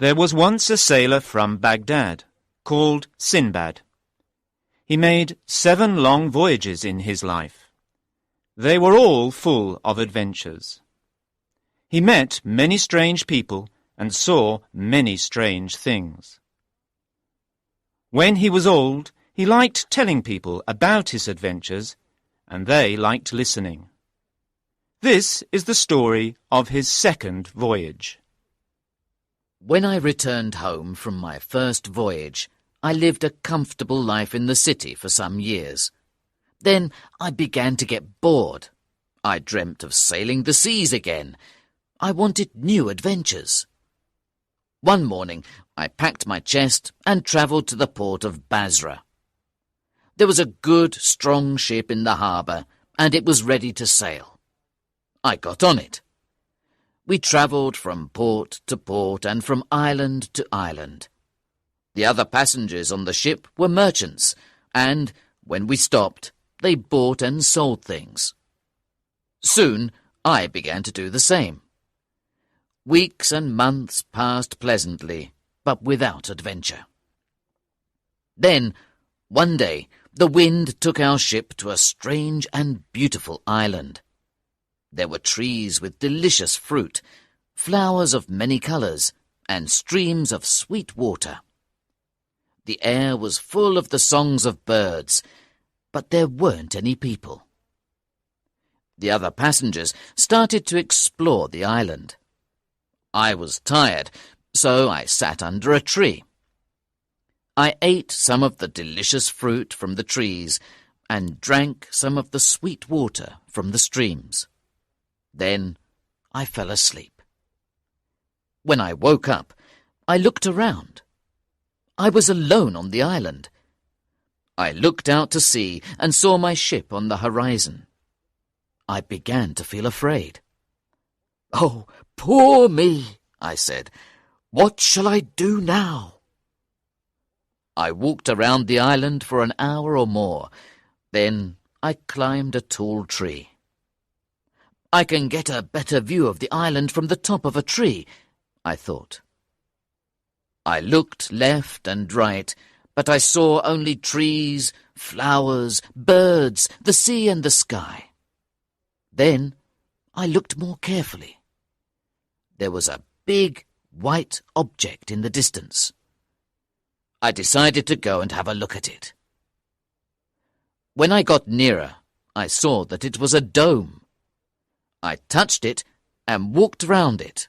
There was once a sailor from Baghdad, called Sinbad. He made 7 long voyages in his life. They were all full of adventures. He met many strange people and saw many strange things. When he was old, he liked telling people about his adventures, and they liked listening. This is the story of his 2nd voyage. When I returned home from my first voyage, I lived a comfortable life in the city for some years. Then I began to get bored. I dreamt of sailing the seas again. I wanted new adventures. One morning, I packed my chest and travelled to the port of Basra. There was a good, strong ship in the harbour, and it was ready to sail. I got on it. We travelled from port to port and from island to island. The other passengers on the ship were merchants, and, when we stopped, they bought and sold things. Soon, I began to do the same. Weeks and months passed pleasantly, but without adventure. Then, one day, the wind took our ship to a strange and beautiful island. There were trees with delicious fruit, flowers of many colours, and streams of sweet water. The air was full of the songs of birds, but there weren't any people. The other passengers started to explore the island. I was tired, so I sat under a tree. I ate some of the delicious fruit from the trees and drank some of the sweet water from the streams. Then I fell asleep. When I woke up, I looked around. I was alone on the island. I looked out to sea and saw my ship on the horizon. I began to feel afraid. "Oh, poor me," I said. "What shall I do now?" I walked around the island for an hour or more. Then I climbed a tall tree. "I can get a better view of the island from the top of a tree," I thought. I looked left and right, but I saw only trees, flowers, birds, the sea and the sky. Then I looked more carefully. There was a big white object in the distance. I decided to go and have a look at it. When I got nearer, I saw that it was a dome. I touched it and walked round it.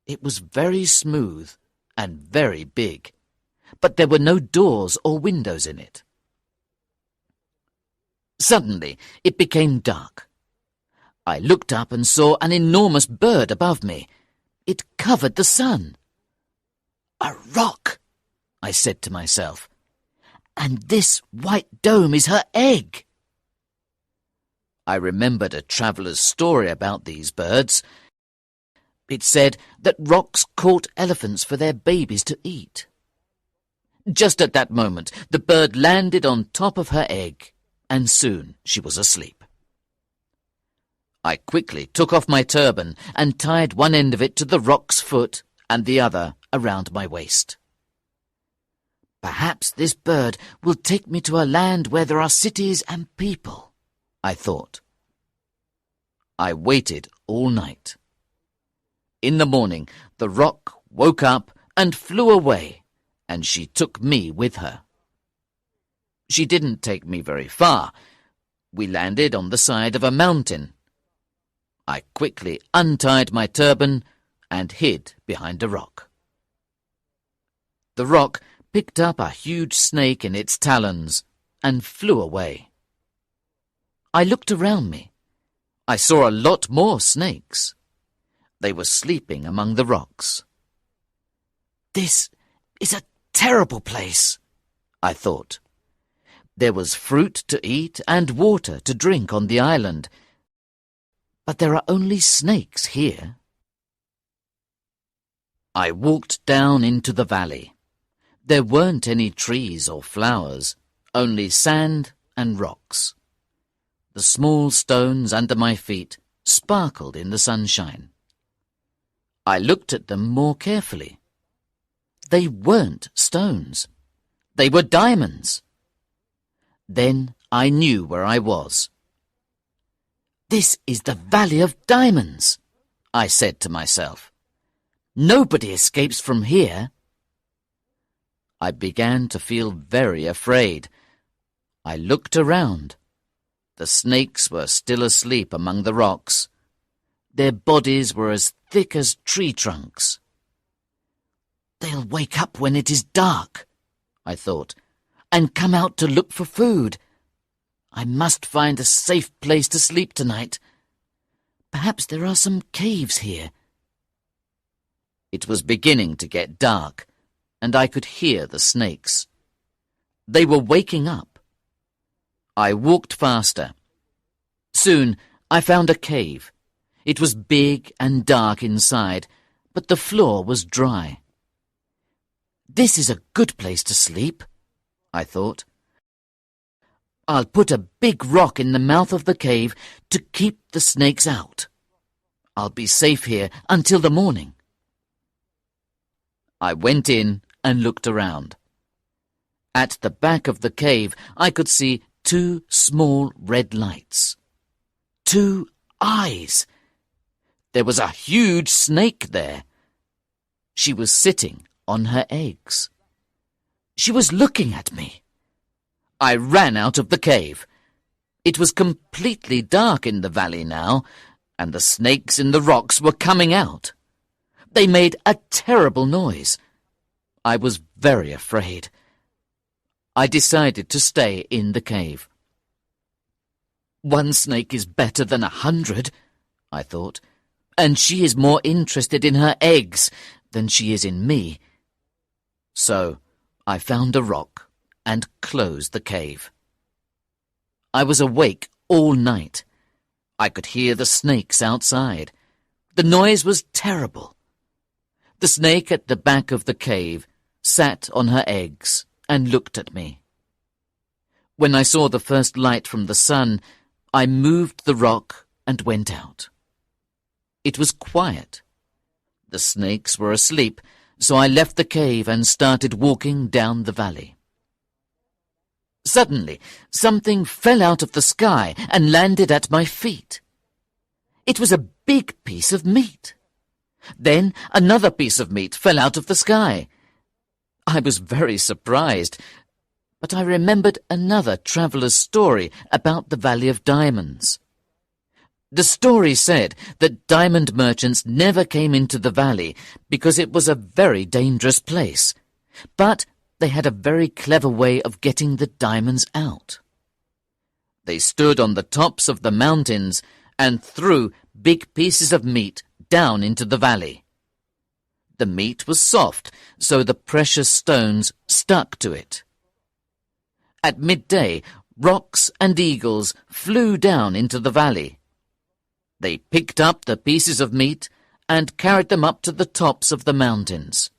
It was very smooth and very big, but there were no doors or windows in it. Suddenly, it became dark. I looked up and saw an enormous bird above me. It covered the sun. "A rock," I said to myself, "and this white dome is her egg." I remembered a traveller's story about these birds. It said that rocks caught elephants for their babies to eat. Just at that moment, the bird landed on top of her egg, and soon she was asleep. I quickly took off my turban and tied one end of it to the rock's foot and the other around my waist. "Perhaps this bird will take me to a land where there are cities and people," I thought. I waited all night. In the morning, the rock woke up and flew away, and she took me with her. She didn't take me very far. We landed on the side of a mountain. I quickly untied my turban and hid behind a rock. The rock picked up a huge snake in its talons and flew away. I looked around me. I saw a lot more snakes. They were sleeping among the rocks. "This is a terrible place," I thought. There was fruit to eat and water to drink on the island, but there are only snakes here. I walked down into the valley. There weren't any trees or flowers, only sand and rocks. The small stones under my feet sparkled in the sunshine. I looked at them more carefully. they weren't stones. They were diamonds. Then I knew where I was. "This is the Valley of Diamonds," I said to myself. "Nobody escapes from here." I began to feel very afraid. I looked around. The snakes were still asleep among the rocks. Their bodies were as thick as tree trunks. "They'll wake up when it is dark," I thought, "and come out to look for food. I must find a safe place to sleep tonight. Perhaps there are some caves here." It was beginning to get dark, and I could hear the snakes. They were waking up. I walked faster. Soon I found a cave. It was big and dark inside, but the floor was dry. "This is a good place to sleep," I thought. "I'll put a big rock in the mouth of the cave to keep the snakes out. I'll be safe here until the morning." I went in and looked around. At the back of the cave I could see 2 small red lights. 2 eyes. There was a huge snake there. She was sitting on her eggs. She was looking at me. I ran out of the cave. It was completely dark in the valley now, and the snakes in the rocks were coming out. They made a terrible noise. I was very afraid. I decided to stay in the cave. "1 snake is better than 100, I thought, "and she is more interested in her eggs than she is in me." So I found a rock and closed the cave. I was awake all night. I could hear the snakes outside. The noise was terrible. The snake at the back of the cave sat on her eggs and looked at me. When I saw the first light from the sun, I moved the rock and went out. It was quiet. The snakes were asleep, so I left the cave and started walking down the valley. Suddenly, something fell out of the sky and landed at my feet. It was a big piece of meat. Then another piece of meat fell out of the sky. I was very surprised, but I remembered another traveller's story about the Valley of Diamonds. The story said that diamond merchants never came into the valley because it was a very dangerous place, but they had a very clever way of getting the diamonds out. They stood on the tops of the mountains and threw big pieces of meat down into the valley. The meat was soft, so the precious stones stuck to it. At midday, rocks and eagles flew down into the valley. They picked up the pieces of meat and carried them up to the tops of the mountains.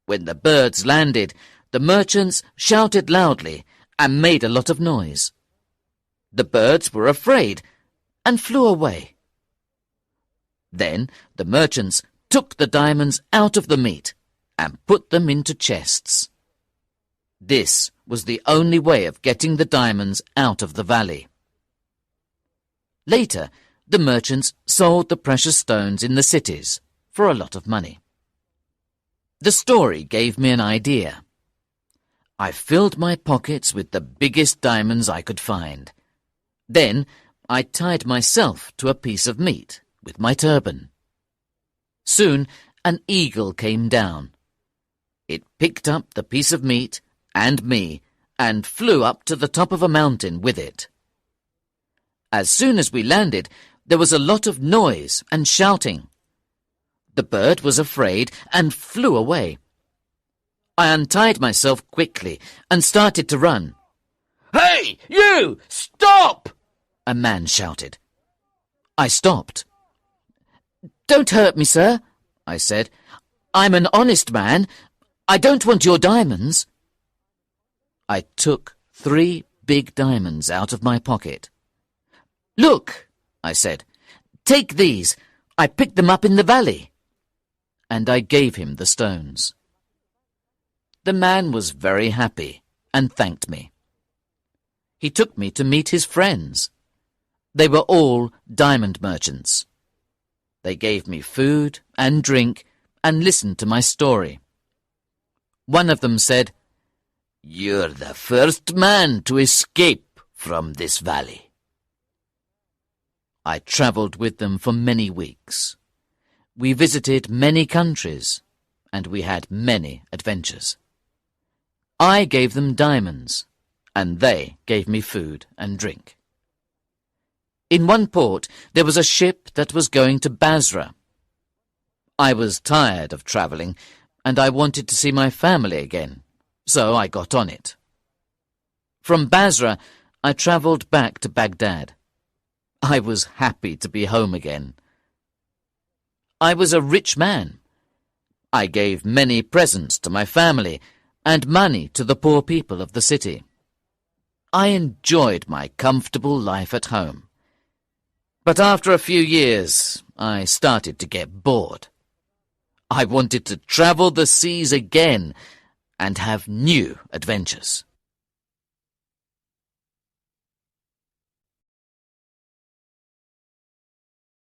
When the birds landed, the merchants shouted loudly and made a lot of noise. The birds were afraid and flew away. Then the merchants took the diamonds out of the meat and put them into chests. This was the only way of getting the diamonds out of the valley. Later, the merchants sold the precious stones in the cities for a lot of money. The story gave me an idea. I filled my pockets with the biggest diamonds I could find. Then I tied myself to a piece of meat with my turban. Soon an eagle came down. It picked up the piece of meat and me and flew up to the top of a mountain with it. As soon as we landed, there was a lot of noise and shouting. The bird was afraid and flew away. I untied myself quickly and started to run. "Hey, you! Stop!" a man shouted. I stopped. "Don't hurt me, sir," I said. "I'm an honest man. I don't want your diamonds." I took 3 big diamonds out of my pocket. "Look," I said. "Take these. I picked them up in the valley." And I gave him the stones. The man was very happy and thanked me. He took me to meet his friends. They were all diamond merchants. They gave me food and drink and listened to my story. One of them said, "You're the first man to escape from this valley." I travelled with them for many weeks. We visited many countries, and we had many adventures. I gave them diamonds, and they gave me food and drink. In one port there was a ship that was going to Basra. I was tired of travelling, and I wanted to see my family again, so I got on it. From Basra, I travelled back to Baghdad. I was happy to be home again. I was a rich man. I gave many presents to my family and money to the poor people of the city. I enjoyed my comfortable life at home. But after a few years, I started to get bored. I wanted to travel the seas again and have new adventures.